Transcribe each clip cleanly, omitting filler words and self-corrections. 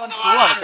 മുകേഷിന്റെ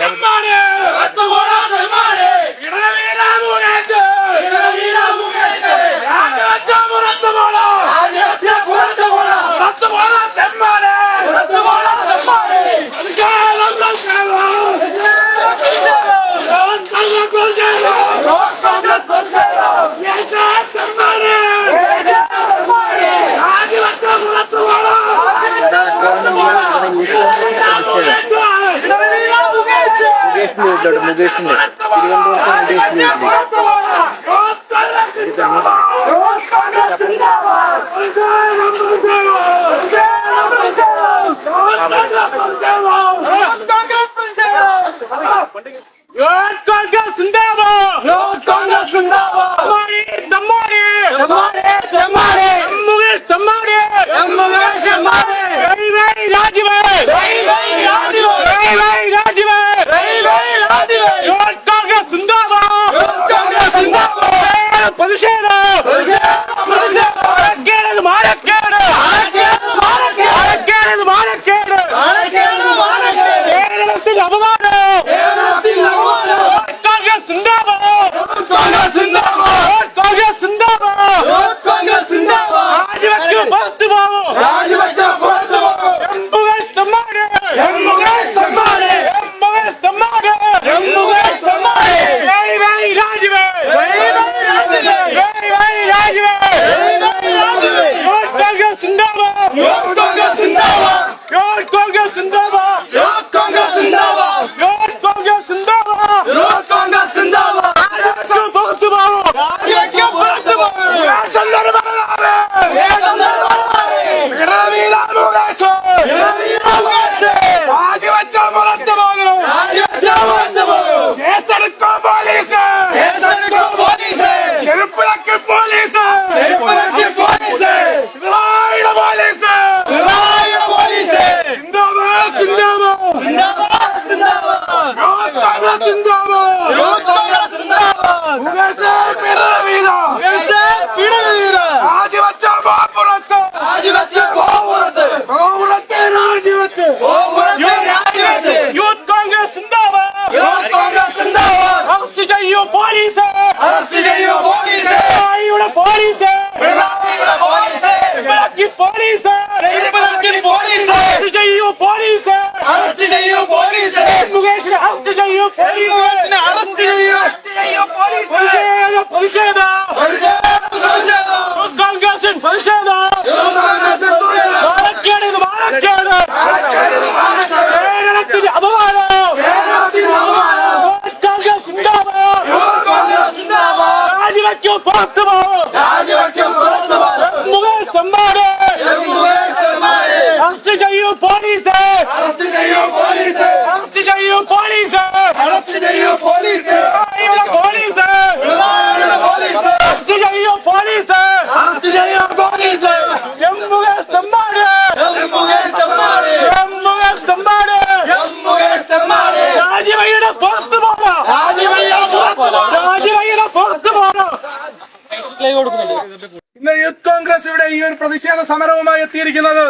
ഇന്ന് യൂത്ത് കോൺഗ്രസ് ഇവിടെ ഈ ഒരു പ്രതിഷേധ സമരവുമായി എത്തിയിരിക്കുന്നത്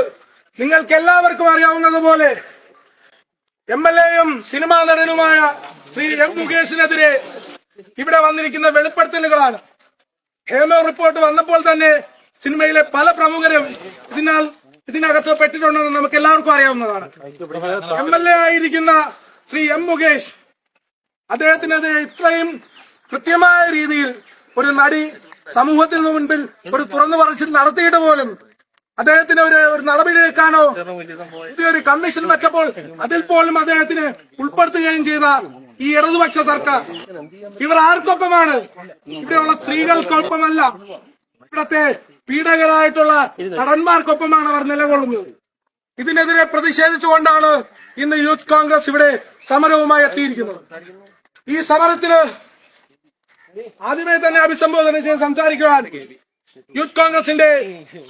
നിങ്ങൾക്ക് എല്ലാവർക്കും അറിയാവുന്നതുപോലെ MLA-യും സിനിമാ നടനുമായ ശ്രീ M. മുകേഷിനെതിരെ ഇവിടെ വന്നിരിക്കുന്ന വെളിപ്പെടുത്തലുകളാണ്. ഹേമ റിപ്പോർട്ട് വന്നപ്പോൾ തന്നെ സിനിമയിലെ പല പ്രമുഖരും ഇതിനകത്ത് പെട്ടിട്ടുണ്ടെന്ന് നമുക്ക് എല്ലാവർക്കും അറിയാവുന്നതാണ്. MLA ആയിരിക്കുന്ന ശ്രീ M. മുകേഷ് അദ്ദേഹത്തിനെതിരെ ഇത്രയും കൃത്യമായ രീതിയിൽ ഒരു നടി സമൂഹത്തിന് മുൻപിൽ ഒരു തുറന്നു പറച്ചിൽ നടത്തിയിട്ട് പോലും അദ്ദേഹത്തിന് ഒരു നടപടിയെടുക്കാനോ പുതിയൊരു കമ്മീഷൻ വെച്ചപ്പോൾ അതിൽ പോലും അദ്ദേഹത്തിന് ഉൾപ്പെടുത്തുകയും ചെയ്ത ഈ ഇടതുപക്ഷ സർക്കാർ ഇവർ ആർക്കൊപ്പമാണ്? ഇവിടെയുള്ള സ്ത്രീകൾക്കൊപ്പമല്ല, ഇവിടത്തെ പീഡകരായിട്ടുള്ള നടന്മാർക്കൊപ്പമാണ് അവർ നിലകൊള്ളുന്നത്. ഇതിനെതിരെ പ്രതിഷേധിച്ചുകൊണ്ടാണ് ഇന്ന് യൂത്ത് കോൺഗ്രസ് ഇവിടെ സമരവുമായി എത്തിയിരിക്കുന്നത്. ഈ സമരത്തിന് ആദ്യമേ തന്നെ അഭിസംബോധന ചെയ്ത് സംസാരിക്കുവാൻ യൂത്ത് കോൺഗ്രസിന്റെ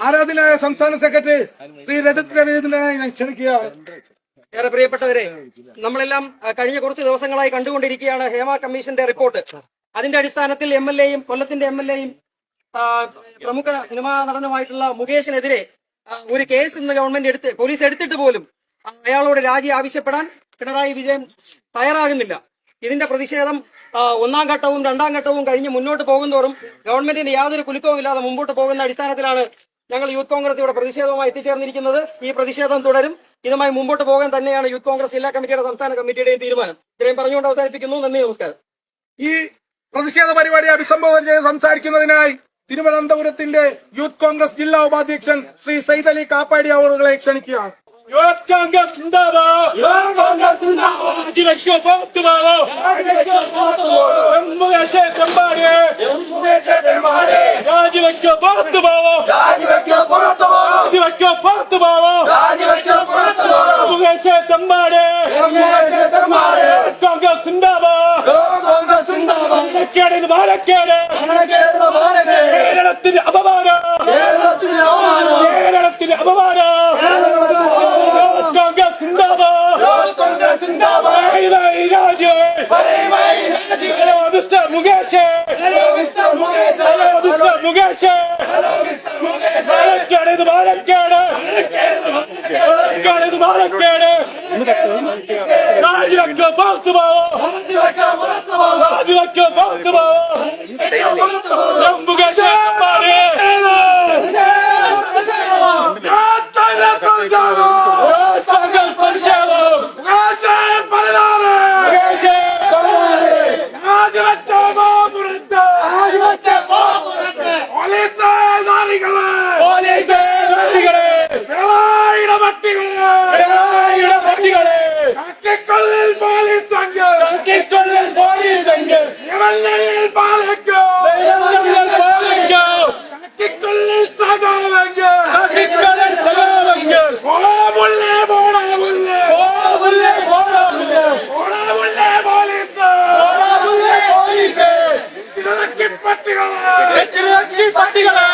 ആരാധനായ സംസ്ഥാന സെക്രട്ടറി ശ്രീ രജത് രവീന്ദ്രനെ ഞാൻ ക്ഷണിക്കുകയാണ്. ഏറെ പ്രിയപ്പെട്ടവരെ, നമ്മളെല്ലാം കഴിഞ്ഞ കുറച്ച് ദിവസങ്ങളായി കണ്ടുകൊണ്ടിരിക്കുകയാണ് ഹേമ കമ്മീഷന്റെ റിപ്പോർട്ട്. അതിന്റെ അടിസ്ഥാനത്തിൽ MLA-യും കൊല്ലത്തിന്റെ MLA-യും പ്രമുഖ സിനിമാ നടനുമായിട്ടുള്ള മുകേഷിനെതിരെ ഒരു കേസ് ഇന്ന് ഗവൺമെന്റ് പോലീസ് എടുത്തിട്ട് പോലും അയാളോട് രാജി ആവശ്യപ്പെടാൻ പിണറായി വിജയൻ തയ്യാറാകുന്നില്ല. ഇതിന്റെ പ്രതിഷേധം ഒന്നാം ഘട്ടവും രണ്ടാം ഘട്ടവും കഴിഞ്ഞ് മുന്നോട്ട് പോകുന്തോറും ഗവൺമെന്റിന് യാതൊരു കുലുക്കവും ഇല്ലാതെ മുമ്പോട്ട് പോകുന്ന അടിസ്ഥാനത്തിലാണ് ഞങ്ങൾ യൂത്ത് കോൺഗ്രസ് ഇവിടെ പ്രതിഷേധവുമായി എത്തിച്ചേർന്നിരിക്കുന്നത്. ഈ പ്രതിഷേധം തുടരും. ഇതുമായി മുമ്പോട്ട് പോകാൻ തന്നെയാണ് യൂത്ത് കോൺഗ്രസ് ജില്ലാ കമ്മിറ്റിയുടെ സംസ്ഥാന കമ്മിറ്റിയുടെയും തീരുമാനം. ഇത്രയും പറഞ്ഞുകൊണ്ട് അവസാനിപ്പിക്കുന്നു. നന്ദി, നമസ്കാരം. ഈ പ്രതിഷേധ പരിപാടി അഭിസംബോധന ചെയ്ത് സംസാരിക്കുന്നതിനായി തിരുവനന്തപുരത്തിന്റെ യൂത്ത് കോൺഗ്രസ് ജില്ലാ ഉപാധ്യക്ഷൻ ശ്രീ സയ്യിദ് അലി കാപ്പാടി അവറുകളെ ക്ഷണിക്കുകയാണ്. യൂത്ത് കോൺഗ്രസ് സിന്ദാബാദ്. യൂത്ത് കോൺഗ്രസ് സിന്ദാബാദ്. രാജിവെക്കോ പുറത്തു പോകോ. രാജിവെക്കോ പുറത്തു പോകോ. എംമുകേഷേ തെമ്മാടി. എംമുകേഷേ തെമ്മാടി. രാജിവെക്കോ പുറത്തു പോകോ. രാജിവെക്കോ പുറത്തു പോകോ. രാജിവെക്കോ പുറത്തു പോകോ. രാജിവെക്കോ പുറത്തു പോകോ. എംമുകേഷേ തെമ്മാടി. എംമുകേഷേ തെമ്മാടി. യൂത്ത് കോൺഗ്രസ് സിന്ദാബാദ്. യൂത്ത് കോൺഗ്രസ് സിന്ദാബാദ്. കേരളത്തിന് മാനക്കേട്. കേരളത്തിന് മാനക്കേട്. കേരളത്തിന് അപമാനം. കേരളത്തിന് അപമാനം. കേരളത്തിന് അപമാനം. കോൺഗ്രസ് സിന്ദാബാദ്. കോൺഗ്രസ് സിന്ദാബാദ്. Raju. Hello mister Mukesh. Hello mister Mukesh. Hello mister Mukesh. Hello mister Mukesh. മാനക്കേട് മാനക്കേട്. മാനക്കേട് മാനക്കേട്. രാജിവെക്കോ പുറത്തു പോകോ. രാജിവെക്കോ പുറത്തു പോകോ. രാജിവെക്കോ പുറത്തു പോകോ. മുകേഷ് മാറി. പട്ടികളെ